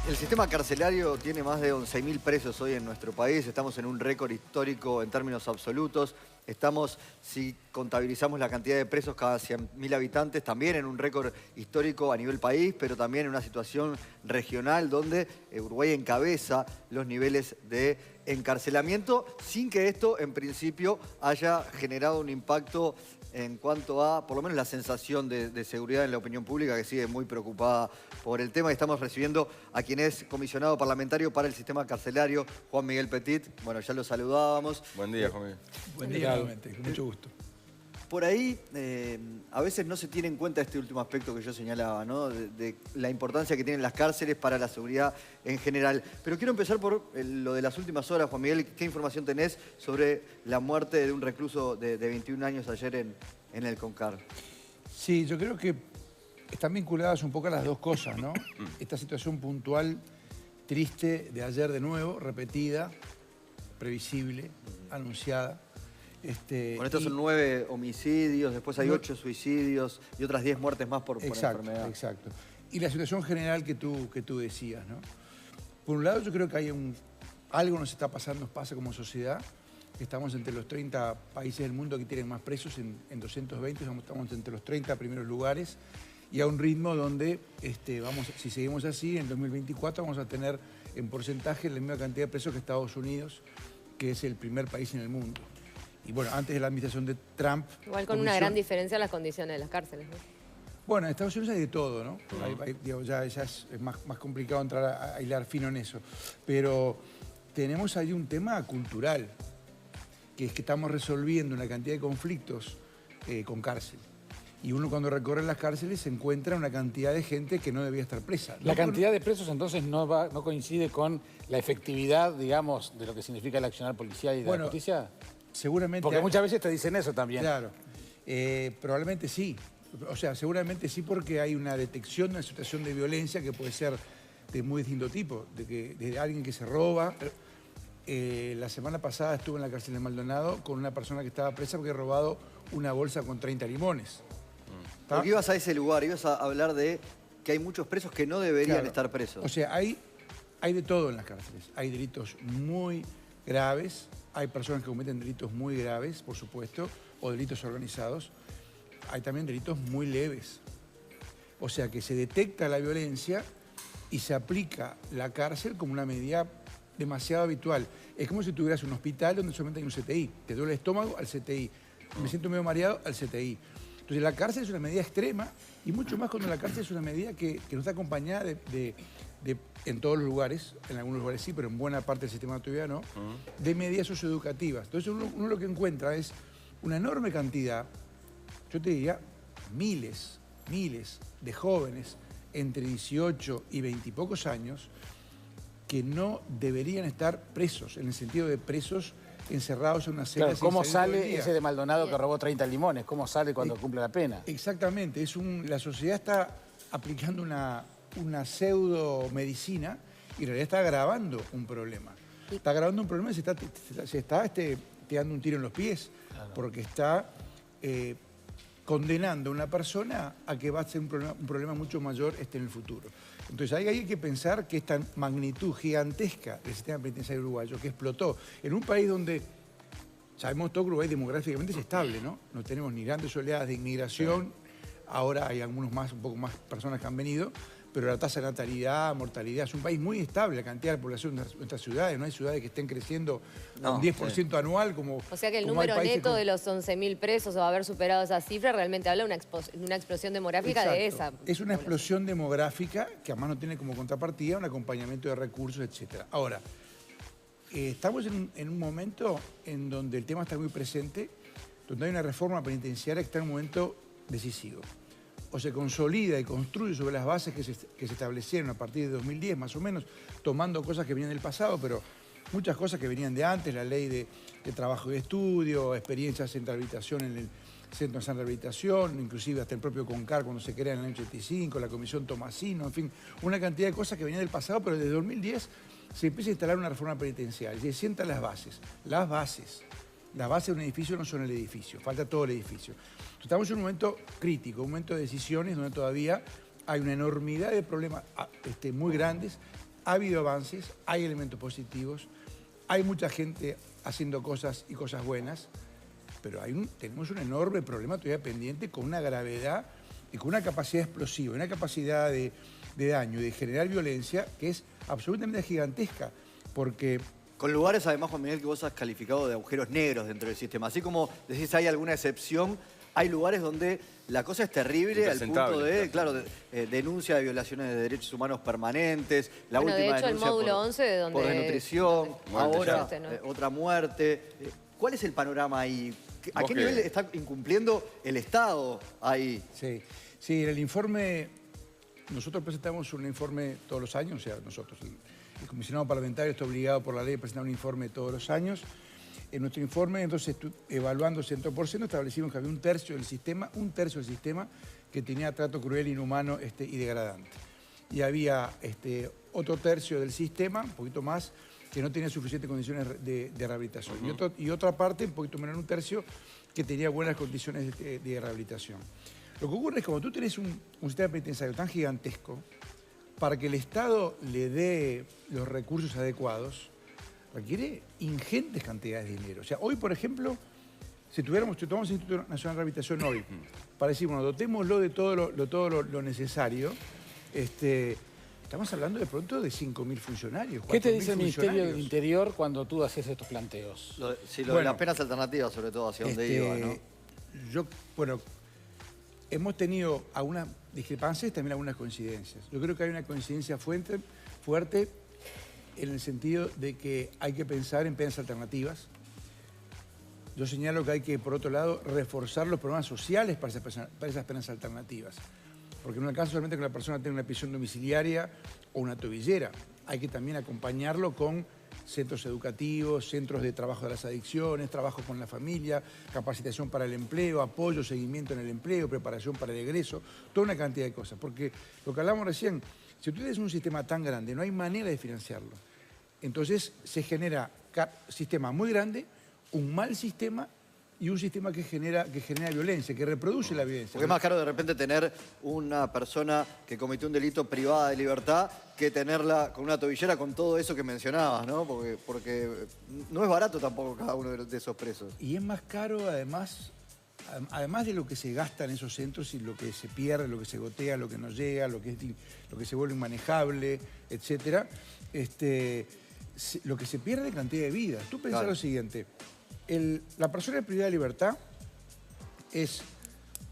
El sistema carcelario tiene más de 11.000 presos hoy en nuestro país. Estamos en un récord histórico en términos absolutos. Estamos, si contabilizamos la cantidad de presos cada 100.000 habitantes, también en un récord histórico a nivel país, pero también en una situación regional donde Uruguay encabeza los niveles de encarcelamiento, sin que esto, en principio, haya generado un impacto en cuanto a, por lo menos, la sensación de seguridad en la opinión pública, que sigue muy preocupada por el tema. Y estamos recibiendo a quien es comisionado parlamentario para el sistema carcelario, Juan Miguel Petit. Bueno, ya lo saludábamos. Buen día, Juan Miguel. Buen día, nuevamente, con mucho gusto. Por ahí, a veces no se tiene en cuenta este último aspecto que yo señalaba, ¿no? De la importancia que tienen las cárceles para la seguridad en general. Pero quiero empezar por lo de las últimas horas, Juan Miguel. ¿Qué información tenés sobre la muerte de un recluso de 21 años ayer en el Concar? Sí, yo creo que están vinculadas un poco a las dos cosas, ¿no? Esta situación puntual, triste, de ayer de nuevo, repetida, previsible, anunciada. Con estos son 9 homicidios, después hay 8 suicidios y otras 10 muertes más por enfermedad. Exacto. Y la situación general que tú decías, ¿no? Por un lado, yo creo que hay algo nos está pasando, nos pasa como sociedad. Estamos entre los 30 países del mundo que tienen más presos en 220, estamos entre los 30 primeros lugares y a un ritmo donde, si seguimos así, en 2024 vamos a tener en porcentaje la misma cantidad de presos que Estados Unidos, que es el primer país en el mundo. Y bueno, antes de la administración de Trump... Igual con una gran diferencia en las condiciones de las cárceles, ¿no? Bueno, en Estados Unidos hay de todo, ¿no? Ya es más complicado entrar a hilar fino en eso. Pero tenemos ahí un tema cultural, que es que estamos resolviendo una cantidad de conflictos con cárcel. Y uno cuando recorre las cárceles se encuentra una cantidad de gente que no debía estar presa. La cantidad de presos entonces no coincide con la efectividad, digamos, de lo que significa el accionar policial y de la justicia. Seguramente... Porque muchas veces te dicen eso también. Claro. Probablemente sí. O sea, seguramente sí, porque hay una detección de una situación de violencia que puede ser de muy distinto tipo. De alguien que se roba. La semana pasada estuve en la cárcel de Maldonado con una persona que estaba presa porque había robado una bolsa con 30 limones. Porque ibas a ese lugar, ibas a hablar de que hay muchos presos que no deberían estar presos. O sea, hay de todo en las cárceles. Hay delitos muy graves, hay personas que cometen delitos muy graves, por supuesto, o delitos organizados. Hay también delitos muy leves. O sea, que se detecta la violencia y se aplica la cárcel como una medida demasiado habitual. Es como si tuvieras un hospital donde solamente hay un CTI. Te duele el estómago, al CTI. Me siento medio mareado, al CTI. Entonces la cárcel es una medida extrema y mucho más cuando la cárcel es una medida que no está acompañada en todos los lugares, en algunos lugares sí, pero en buena parte del sistema todavía no, de medidas socioeducativas. Entonces uno lo que encuentra es una enorme cantidad, yo te diría miles de jóvenes entre 18 y 20 y pocos años que no deberían estar presos, en el sentido de presos encerrados en una celda. Claro, ¿cómo sale ese de Maldonado que robó 30 limones? ¿Cómo sale cuando cumple la pena? Exactamente. La sociedad está aplicando una pseudomedicina y en realidad está agravando un problema. Está agravando un problema y se está tirando un tiro en los pies, porque está condenando a una persona a que va a ser un problema mucho mayor en el futuro. Entonces ahí hay que pensar que esta magnitud gigantesca del sistema penitenciario uruguayo que explotó en un país donde sabemos todo que Uruguay demográficamente es estable, ¿no? No tenemos ni grandes oleadas de inmigración, ahora hay un poco más personas que han venido, pero la tasa de natalidad, mortalidad, es un país muy estable, la cantidad de población de nuestras ciudades, no hay ciudades que estén creciendo a un 10% anual como... O sea que el número neto de los 11.000 presos o haber superado esa cifra realmente habla de una explosión demográfica. Exacto. De esa. Es una explosión demográfica que además no tiene como contrapartida un acompañamiento de recursos, etc. Ahora, estamos en un momento en donde el tema está muy presente, donde hay una reforma penitenciaria que está en un momento decisivo. O se consolida y construye sobre las bases que se establecieron a partir de 2010, más o menos, tomando cosas que venían del pasado, pero muchas cosas que venían de antes, la ley de trabajo y estudio, experiencias en rehabilitación en el Centro de San Rehabilitación, inclusive hasta el propio CONCAR cuando se crea en el año 85, la Comisión Tomasino, en fin, una cantidad de cosas que venían del pasado, pero desde 2010 se empieza a instalar una reforma penitenciaria y se sientan las bases. Las bases de un edificio no son el edificio, falta todo el edificio. Estamos en un momento crítico, un momento de decisiones donde todavía hay una enormidad de problemas muy grandes ha habido avances, hay elementos positivos, hay mucha gente haciendo cosas y cosas buenas, pero tenemos un enorme problema todavía pendiente con una gravedad y con una capacidad explosiva, una capacidad de daño y de generar violencia que es absolutamente gigantesca, porque... Con lugares, además, Juan Miguel, que vos has calificado de agujeros negros dentro del sistema. Así como decís, hay alguna excepción, hay lugares donde la cosa es terrible al punto de, claro, denuncia de violaciones de derechos humanos permanentes, la bueno, última de hecho, denuncia el módulo 11 donde, por desnutrición, ahora ¿no? otra muerte. ¿Cuál es el panorama ahí? ¿A qué nivel está incumpliendo el Estado ahí? Sí, sí, el informe, nosotros presentamos un informe todos los años, o sea, nosotros, el comisionado parlamentario está obligado por la ley a presentar un informe todos los años. En nuestro informe, entonces, evaluando centro por centro, establecimos que había un tercio del sistema que tenía trato cruel, inhumano y degradante. Y había otro tercio del sistema, un poquito más, que no tenía suficientes condiciones de rehabilitación. Y otra parte, un poquito menos, un tercio, que tenía buenas condiciones de rehabilitación. Lo que ocurre es que cuando tú tenés un sistema penitenciario tan gigantesco, para que el Estado le dé los recursos adecuados, requiere ingentes cantidades de dinero. O sea, hoy, por ejemplo, si tomamos el Instituto Nacional de Rehabilitación hoy, para decir, bueno, dotémoslo de todo lo necesario, estamos hablando de pronto de 5.000 funcionarios. ¿Qué te dice el Ministerio del Interior cuando tú haces estos planteos? De las penas alternativas, sobre todo, hacia dónde iba, ¿no? Bueno, hemos tenido algunas discrepancias y también algunas coincidencias. Yo creo que hay una coincidencia fuerte en el sentido de que hay que pensar en penas alternativas. Yo señalo que hay que, por otro lado, reforzar los programas sociales para esas penas alternativas. Porque no alcanza solamente que la persona tenga una prisión domiciliaria o una tobillera. Hay que también acompañarlo con centros educativos, centros de trabajo de las adicciones, trabajo con la familia, capacitación para el empleo, apoyo, seguimiento en el empleo, preparación para el egreso, toda una cantidad de cosas. Porque lo que hablamos recién, si tú tienes un sistema tan grande, no hay manera de financiarlo. Entonces se genera un sistema muy grande, un mal sistema y un sistema que genera violencia, que reproduce la violencia. Porque es más caro de repente tener una persona que cometió un delito privada de libertad que tenerla con una tobillera con todo eso que mencionabas, ¿no? Porque no es barato tampoco cada uno de esos presos. Y es más caro, además de lo que se gasta en esos centros y lo que se pierde, lo que se gotea, lo que no llega, lo que se vuelve inmanejable, etcétera, lo que se pierde es cantidad de vidas. Tú pensás lo siguiente, la persona privada de libertad es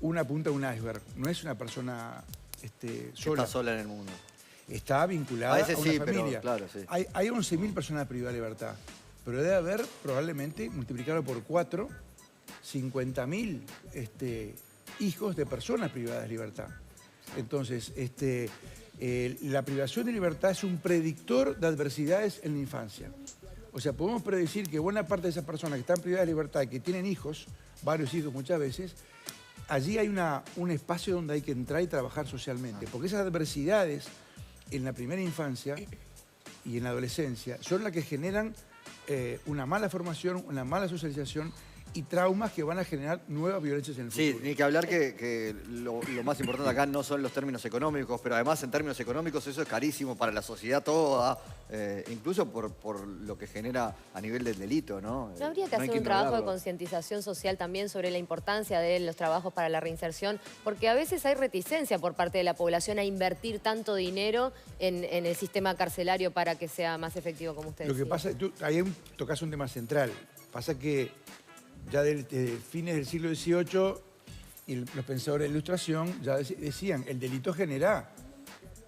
una punta de un iceberg, no es una persona sola. Está sola en el mundo. Está vinculada a una familia. Pero, claro, sí. Hay 11.000 personas privadas de libertad, pero debe haber probablemente, multiplicado por 4, 50.000 hijos de personas privadas de libertad. Entonces, la privación de libertad es un predictor de adversidades en la infancia. O sea, podemos predecir que buena parte de esas personas que están privadas de libertad y que tienen hijos, varios hijos muchas veces, allí hay un espacio donde hay que entrar y trabajar socialmente. Porque esas adversidades en la primera infancia y en la adolescencia son las que generan una mala formación, una mala socialización y traumas que van a generar nuevas violencias en el futuro. Sí, ni que hablar que lo más importante acá no son los términos económicos, pero además en términos económicos eso es carísimo para la sociedad toda, incluso por lo que genera a nivel del delito, ¿no? ¿No habría que hacer un trabajo de concientización social también sobre la importancia de los trabajos para la reinserción? Porque a veces hay reticencia por parte de la población a invertir tanto dinero en el sistema carcelario para que sea más efectivo, como usted decía. Lo que pasa, ahí tocas un tema central. Pasa que ya desde fines del siglo XVIII, y los pensadores de la Ilustración ya decían, el delito genera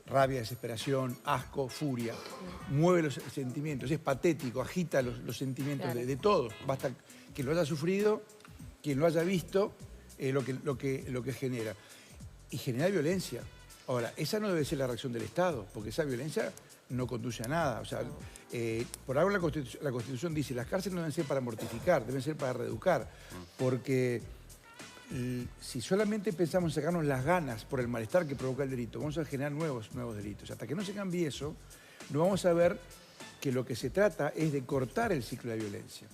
rabia, desesperación, asco, furia, mueve los sentimientos, es patético, agita los sentimientos de todos. Basta que lo haya sufrido, quien lo haya visto, lo que genera. Y genera violencia. Ahora, esa no debe ser la reacción del Estado, porque esa violencia no conduce a nada. O sea, por algo la Constitución dice, las cárceles no deben ser para mortificar, deben ser para reeducar. Porque si solamente pensamos en sacarnos las ganas por el malestar que provoca el delito, vamos a generar nuevos delitos. Hasta que no se cambie eso, no vamos a ver que lo que se trata es de cortar el ciclo de violencia,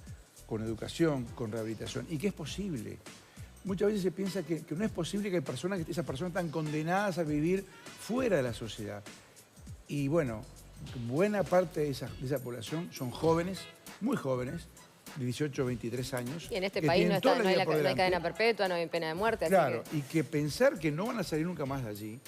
con educación, con rehabilitación, y que es posible. Muchas veces se piensa que no es posible que esas personas están condenadas a vivir fuera de la sociedad. Y bueno, buena parte de esa población son jóvenes, muy jóvenes, de 18 o 23 años. Y en este país no hay cadena perpetua, no hay pena de muerte. Claro, y que pensar que no van a salir nunca más de allí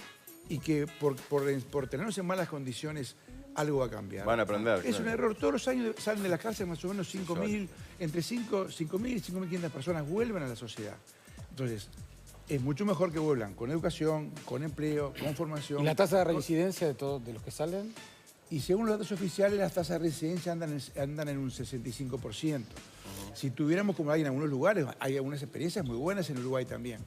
y que por tenernos en malas condiciones algo va a cambiar. Van a aprender. Es un error. Todos los años salen de la cárcel más o menos 5.000, entre 5.000 y 5.500 personas vuelven a la sociedad. Entonces, es mucho mejor que vuelvan con educación, con empleo, con formación. ¿Y la tasa de reincidencia de los que salen? Y según los datos oficiales, las tasas de reincidencia andan en un 65%. Si tuviéramos, como hay en algunos lugares, hay algunas experiencias muy buenas en Uruguay también.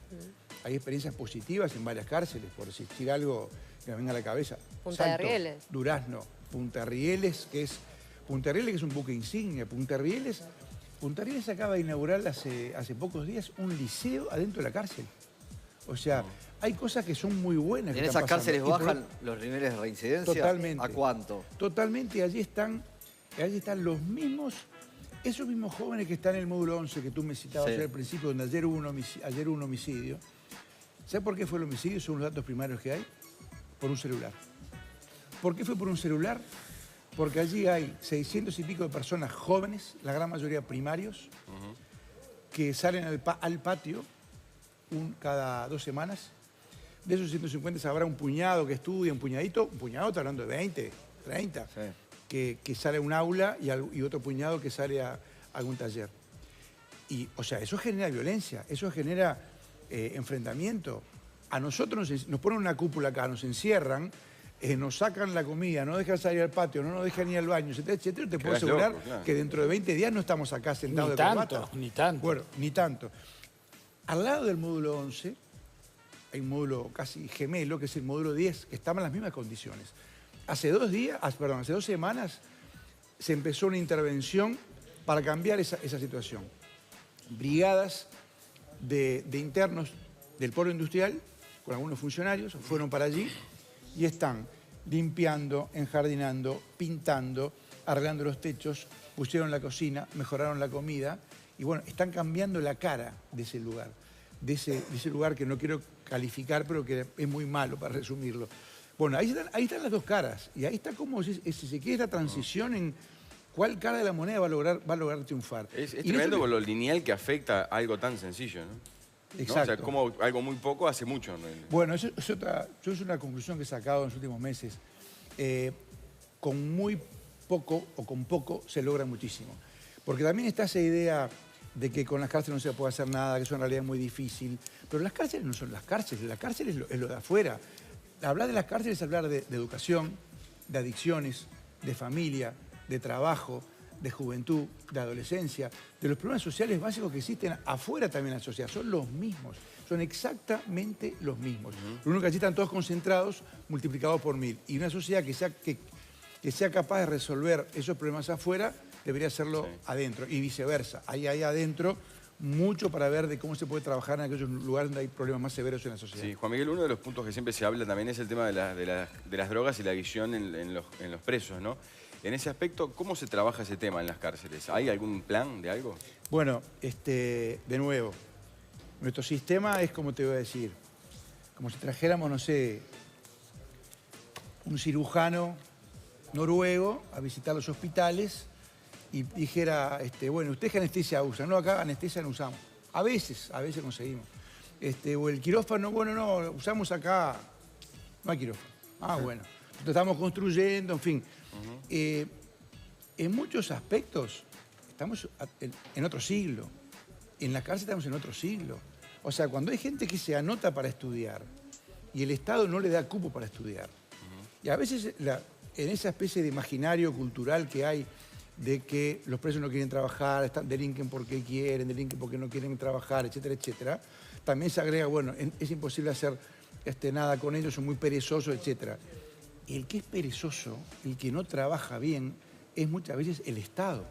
Hay experiencias positivas en varias cárceles, por decir algo que me venga a la cabeza. Punta de Rieles. Durazno, Punta Rieles, que es un buque insignia. Punta Rieles acaba de inaugurar hace pocos días un liceo adentro de la cárcel. O sea, hay cosas que son muy buenas. ¿En esas cárceles bajan los niveles de reincidencia? Totalmente. ¿A cuánto? Totalmente, y allí están esos mismos jóvenes que están en el módulo 11 que tú me citabas al principio, donde ayer hubo un homicidio. ¿Sabes por qué fue el homicidio? Son los datos primarios que hay. Por un celular. ¿Por qué fue por un celular? Porque allí hay 600 y pico de personas jóvenes, la gran mayoría primarios, que salen al patio cada 2 semanas. De esos 150 habrá un puñado que estudia, un puñado, está hablando de 20, 30, que sale a un aula y otro puñado que sale a algún taller. Y, o sea, eso genera violencia, eso genera enfrentamiento. A nosotros nos ponen una cúpula acá, nos encierran, nos sacan la comida, no dejan salir al patio, no nos dejan ir al baño, etcétera, etcétera. Te puedo asegurar que dentro de 20 días no estamos acá sentados de corbata. Ni tanto. Bueno, ni tanto. Al lado del módulo 11 hay un módulo casi gemelo, que es el módulo 10, que estaba en las mismas condiciones. Hace 2 semanas se empezó una intervención para cambiar esa situación. Brigadas de internos del polo industrial, con algunos funcionarios, fueron para allí y están limpiando, enjardinando, pintando, arreglando los techos, pusieron la cocina, mejoraron la comida y bueno, están cambiando la cara de ese lugar. De ese lugar que no quiero calificar, pero que es muy malo para resumirlo. Bueno, ahí están las dos caras y ahí está como si se quiere la transición en cuál cara de la moneda va a lograr triunfar. Es tremendo con lo lineal que afecta a algo tan sencillo, ¿no? Exacto. ¿No? O sea, como algo muy poco hace mucho, ¿no? Bueno, eso es una conclusión que he sacado en los últimos meses. Con muy poco o con poco se logra muchísimo. Porque también está esa idea de que con las cárceles no se puede hacer nada, que es una realidad muy difícil. Pero las cárceles no son las cárceles es lo de afuera. Hablar de las cárceles es hablar de educación, de adicciones, de familia, de trabajo, de juventud, de adolescencia, de los problemas sociales básicos que existen afuera también en la sociedad. Son los mismos, son exactamente los mismos. Lo único que allí están todos concentrados, multiplicados por 1000. Y una sociedad que sea capaz de resolver esos problemas afuera, debería hacerlo adentro y viceversa. Hay adentro mucho para ver de cómo se puede trabajar en aquellos lugares donde hay problemas más severos en la sociedad. Sí, Juan Miguel, uno de los puntos que siempre se habla también es el tema de las drogas y la adicción en los presos, ¿no? En ese aspecto, ¿cómo se trabaja ese tema en las cárceles? ¿Hay algún plan de algo? Bueno, de nuevo, nuestro sistema es, como te voy a decir, como si trajéramos, no sé, un cirujano noruego a visitar los hospitales y dijera, bueno, ¿usted qué anestesia usa? No, acá anestesia no usamos. A veces conseguimos. O el quirófano, bueno, no, usamos acá, no hay quirófano. Ah, bueno. Entonces estamos construyendo, en fin. En muchos aspectos estamos en otro siglo. En la cárcel estamos en otro siglo. O sea, cuando hay gente que se anota para estudiar y el Estado no le da cupo para estudiar. Y a veces en esa especie de imaginario cultural que hay de que los presos no quieren trabajar, delinquen porque quieren, delinquen porque no quieren trabajar, etcétera, etcétera, también se agrega, bueno, es imposible hacer nada con ellos, son muy perezosos, etcétera. El que es perezoso, el que no trabaja bien, es muchas veces el Estado.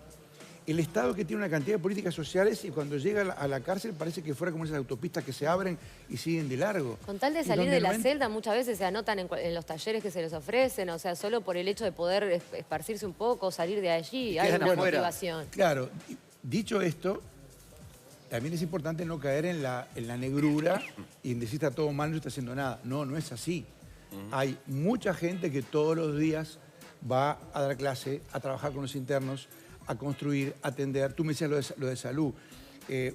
El Estado que tiene una cantidad de políticas sociales y cuando llega a la cárcel parece que fuera como esas autopistas que se abren y siguen de largo. Con tal de salir de la celda muchas veces se anotan en los talleres que se les ofrecen, o sea, solo por el hecho de poder esparcirse un poco, salir de allí, hay una motivación. Claro, dicho esto, también es importante no caer en la negrura y en decir está todo mal, no está haciendo nada. No, no es así. Hay mucha gente que todos los días va a dar clase, a trabajar con los internos, a construir, a atender. Tú me decías lo de salud.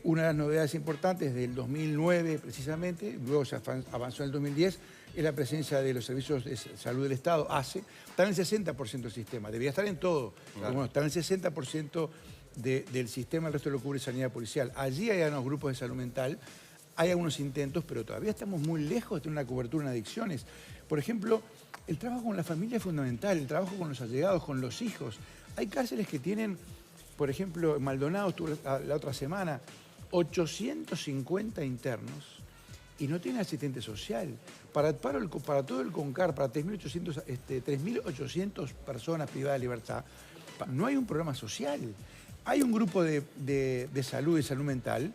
Una de las novedades importantes del 2009 precisamente, luego se avanzó en el 2010, es la presencia de los servicios de salud del Estado, ACE. Está en el 60% del sistema, debería estar en todo. Claro. Pero bueno, está en el 60% del sistema, el resto lo cubre sanidad policial. Allí hay unos grupos de salud mental, hay algunos intentos, pero todavía estamos muy lejos de tener una cobertura en adicciones. Por ejemplo, el trabajo con la familia es fundamental, el trabajo con los allegados, con los hijos. Hay cárceles que tienen, por ejemplo, en Maldonado estuve la otra semana, 850 internos y no tienen asistente social. Para todo el CONCAR, para 3.800 personas privadas de libertad, no hay un programa social. Hay un grupo de salud mental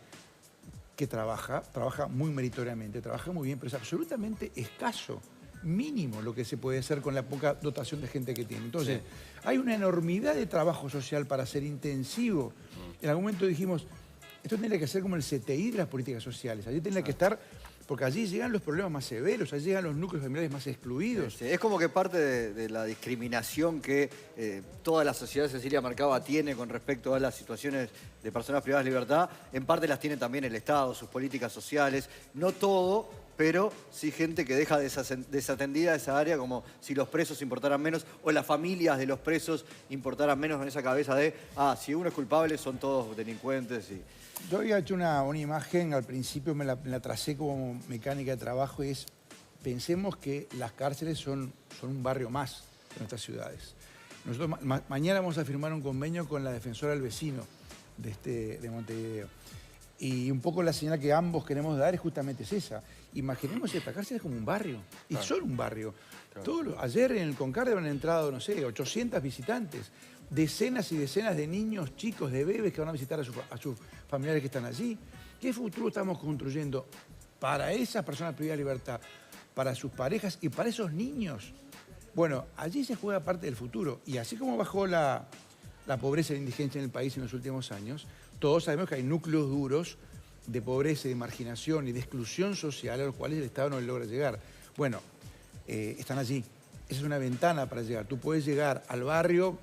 que trabaja muy meritoriamente, trabaja muy bien, pero es absolutamente escaso, mínimo lo que se puede hacer con la poca dotación de gente que tiene. Entonces, sí, hay una enormidad de trabajo social para ser intensivo. En algún momento dijimos, esto tendría que ser como el CTI de las políticas sociales. Allí tendría que estar, porque allí llegan los problemas más severos, allí llegan los núcleos familiares más excluidos. Sí, es como que parte de la discriminación que toda la sociedad, Cecilia marcaba, tiene con respecto a las situaciones de personas privadas de libertad, en parte las tiene también el Estado, sus políticas sociales. No todo, pero sí gente que deja desatendida esa área, como si los presos importaran menos o las familias de los presos importaran menos, en esa cabeza de, si uno es culpable son todos delincuentes. Yo había hecho una imagen, al principio me la tracé como mecánica de trabajo, y es, pensemos que las cárceles son un barrio más de nuestras ciudades. Nosotros mañana vamos a firmar un convenio con la defensora del vecino de Montevideo. Y un poco la señal que ambos queremos dar es justamente esa. Imaginemos esta cárcel es como un barrio, y claro, son un barrio. Claro. Ayer en el CONCAR han entrado, no sé, 800 visitantes, decenas y decenas de niños, chicos, de bebés que van a visitar a sus familiares que están allí. ¿Qué futuro estamos construyendo para esas personas privadas de libertad, para sus parejas y para esos niños? Bueno, allí se juega parte del futuro. Y así como bajó la pobreza y la indigencia en el país en los últimos años, todos sabemos que hay núcleos duros de pobreza, de marginación y de exclusión social a los cuales el Estado no le logra llegar. Bueno, están allí. Esa es una ventana para llegar. Tú puedes llegar al barrio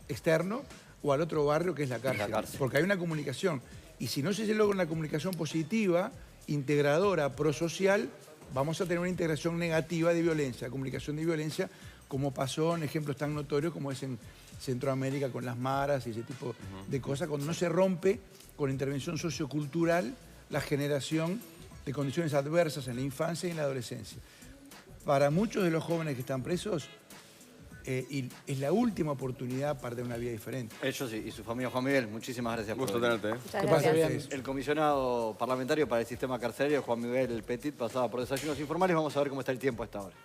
externo o al otro barrio que es la cárcel. Porque hay una comunicación. Y si no se logra una comunicación positiva, integradora, prosocial, vamos a tener una integración negativa de violencia, comunicación de violencia, como pasó en ejemplos tan notorios como es en Centroamérica con las maras y ese tipo de cosas, cuando no se rompe con intervención sociocultural la generación de condiciones adversas en la infancia y en la adolescencia. Para muchos de los jóvenes que están presos, es la última oportunidad para tener una vida diferente. Ellos y su familia. Juan Miguel, muchísimas gracias por venir. Gusto tenerte. Muchas gracias. El comisionado parlamentario para el sistema carcelario, Juan Miguel Petit, pasaba por Desayunos Informales. Vamos a ver cómo está el tiempo a esta hora.